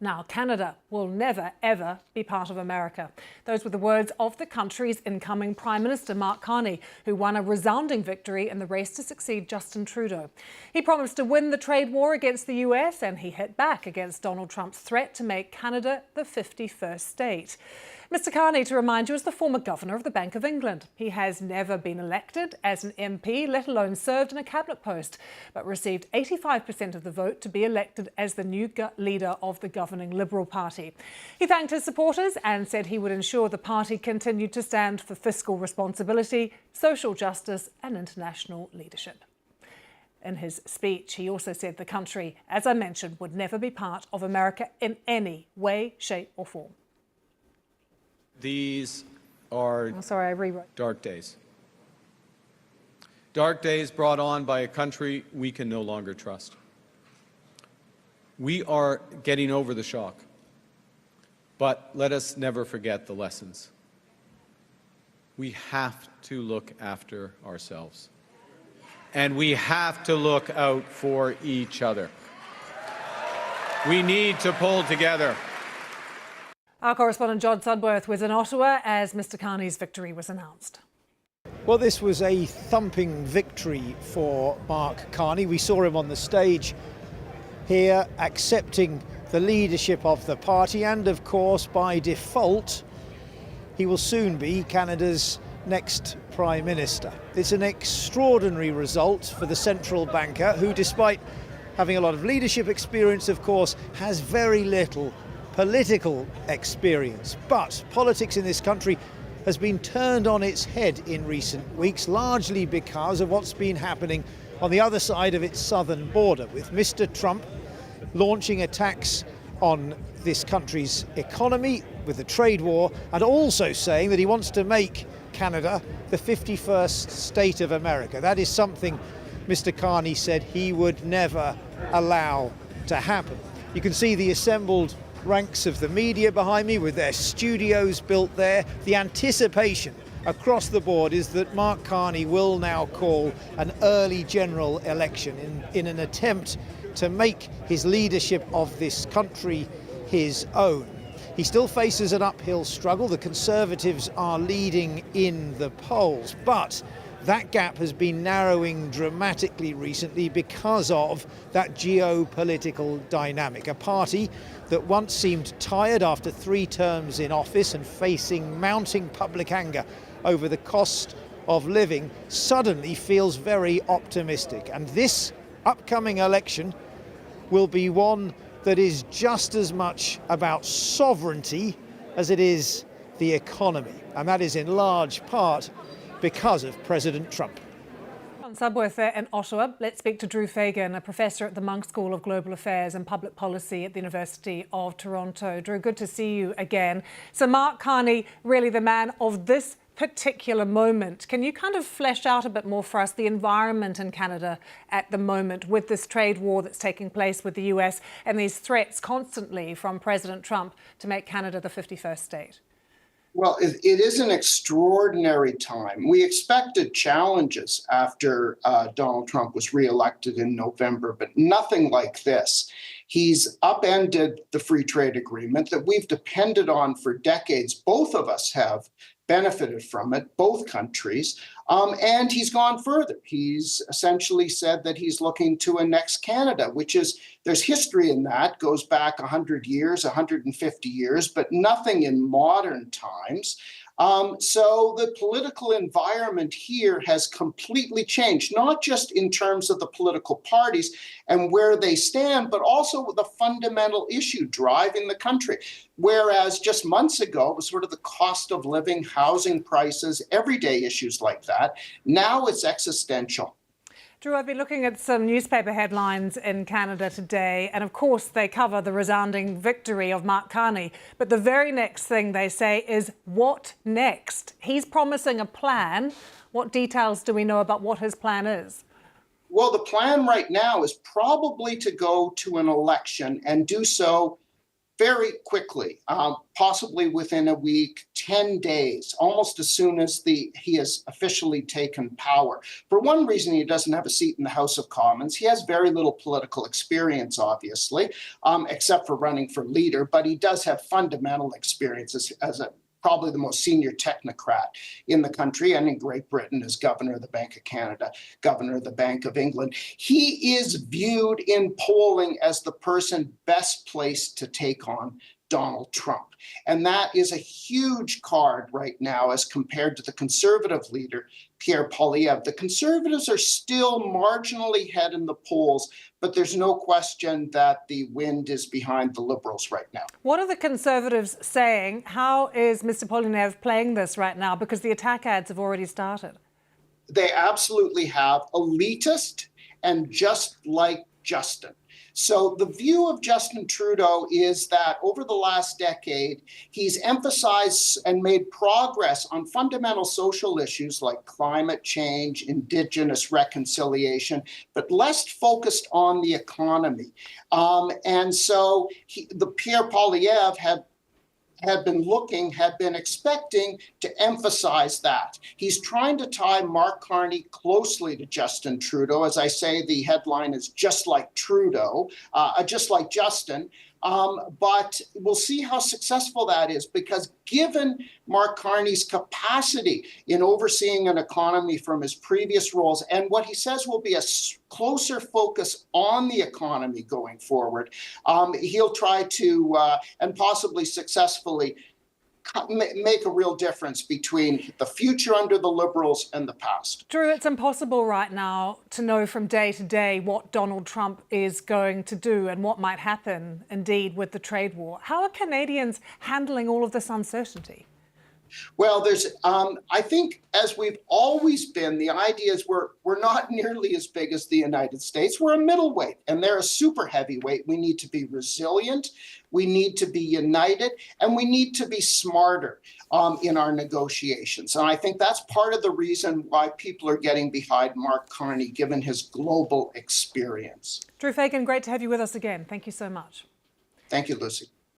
Now, Canada will never, ever be part of America. Those were the words of the country's incoming Prime Minister, Mark Carney, who won a resounding victory in the race to succeed Justin Trudeau. He promised to win the trade war against the US, and he hit back against Donald Trump's threat to make Canada the 51st state. Mr Carney, to remind you, is the former governor of the Bank of England. He has never been elected as an MP, let alone served in a cabinet post, but received 85% of the vote to be elected as the new leader of the governing Liberal Party. He thanked his supporters and said he would ensure the party continued to stand for fiscal responsibility, social justice and international leadership. In his speech, he also said the country, as I mentioned, would never be part of America in any way, shape or form. These are dark days. Dark days brought on by a country we can no longer trust. We are getting over the shock, but let us never forget the lessons. We have to look after ourselves, and we have to look out for each other. We need to pull together. Our correspondent John Sudworth was in Ottawa as Mr Carney's victory was announced. Well, this was a thumping victory for Mark Carney. We saw him on the stage here accepting the leadership of the party, and of course by default he will soon be Canada's next Prime Minister. It's an extraordinary result for the central banker, who, despite having a lot of leadership experience, of course, has very little political experience. But politics in this country has been turned on its head in recent weeks, largely because of what's been happening on the other side of its southern border, with Mr Trump launching attacks on this country's economy with the trade war, and also saying that he wants to make Canada the 51st state of America. That is something Mr Carney said he would never allow to happen. You can see the assembled ranks of the media behind me with their studios built there. The anticipation across the board is that Mark Carney will now call an early general election in an attempt to make his leadership of this country his own. He still faces an uphill struggle. The Conservatives are leading in the polls, but that gap has been narrowing dramatically recently because of that geopolitical dynamic. A party that once seemed tired after 3 terms in office and facing mounting public anger over the cost of living suddenly feels very optimistic. And this upcoming election will be one that is just as much about sovereignty as it is the economy. And that is in large part because of President Trump. On Sudworth there in Ottawa, let's speak to Drew Fagan, a professor at the Monk School of Global Affairs and Public Policy at the University of Toronto. Drew, good to see you again. So Mark Carney, really the man of this particular moment. Can you kind of flesh out a bit more for us the environment in Canada at the moment with this trade war that's taking place with the US and these threats constantly from President Trump to make Canada the 51st state? Well, it is an extraordinary time. We expected challenges after Donald Trump was reelected in November, but nothing like this. He's upended the free trade agreement that we've depended on for decades. Both of us have benefited from it, both countries, and he's gone further. He's essentially said that he's looking to annex Canada, which is, there's history in that, goes back 100 years, 150 years, but nothing in modern times. So the political environment here has completely changed, not just in terms of the political parties and where they stand, but also with the fundamental issue driving the country. Whereas just months ago, it was sort of the cost of living, housing prices, everyday issues like that. Now it's existential. Drew, I've been looking at some newspaper headlines in Canada today, and of course they cover the resounding victory of Mark Carney. But the very next thing they say is, what next? He's promising a plan. What details do we know about what his plan is? Well, the plan right now is probably to go to an election and do so very quickly, possibly within a week, 10 days, almost as soon as he has officially taken power. For one reason, he doesn't have a seat in the House of Commons. He has very little political experience, obviously, except for running for leader, but he does have fundamental experience as probably the most senior technocrat in the country and in Great Britain as governor of the Bank of Canada, governor of the Bank of England. He is viewed in polling as the person best placed to take on Donald Trump. And that is a huge card right now as compared to the Conservative leader, Pierre Poilievre. The Conservatives are still marginally ahead in the polls, but there's no question that the wind is behind the Liberals right now. What are the Conservatives saying? How is Mr. Poilievre playing this right now? Because the attack ads have already started. They absolutely have. Elitist and just like Justin. So the view of Justin Trudeau is that over the last decade, he's emphasized and made progress on fundamental social issues like climate change, Indigenous reconciliation, but less focused on the economy. And so the Pierre Poilievre had been expecting to emphasize that. He's trying to tie Mark Carney closely to Justin Trudeau. As I say, the headline is just like Trudeau, just like Justin. But we'll see how successful that is, because given Mark Carney's capacity in overseeing an economy from his previous roles and what he says will be a closer focus on the economy going forward, he'll try to, and possibly successfully, make a real difference between the future under the Liberals and the past. Drew, it's impossible right now to know from day to day what Donald Trump is going to do and what might happen, indeed, with the trade war. How are Canadians handling all of this uncertainty? Well, I think, as we've always been, the idea is we're not nearly as big as the United States. We're a middleweight, and they're a super heavyweight. We need to be resilient, we need to be united, and we need to be smarter in our negotiations. And I think that's part of the reason why people are getting behind Mark Carney, given his global experience. Drew Fagan, great to have you with us again. Thank you so much. Thank you, Lucy.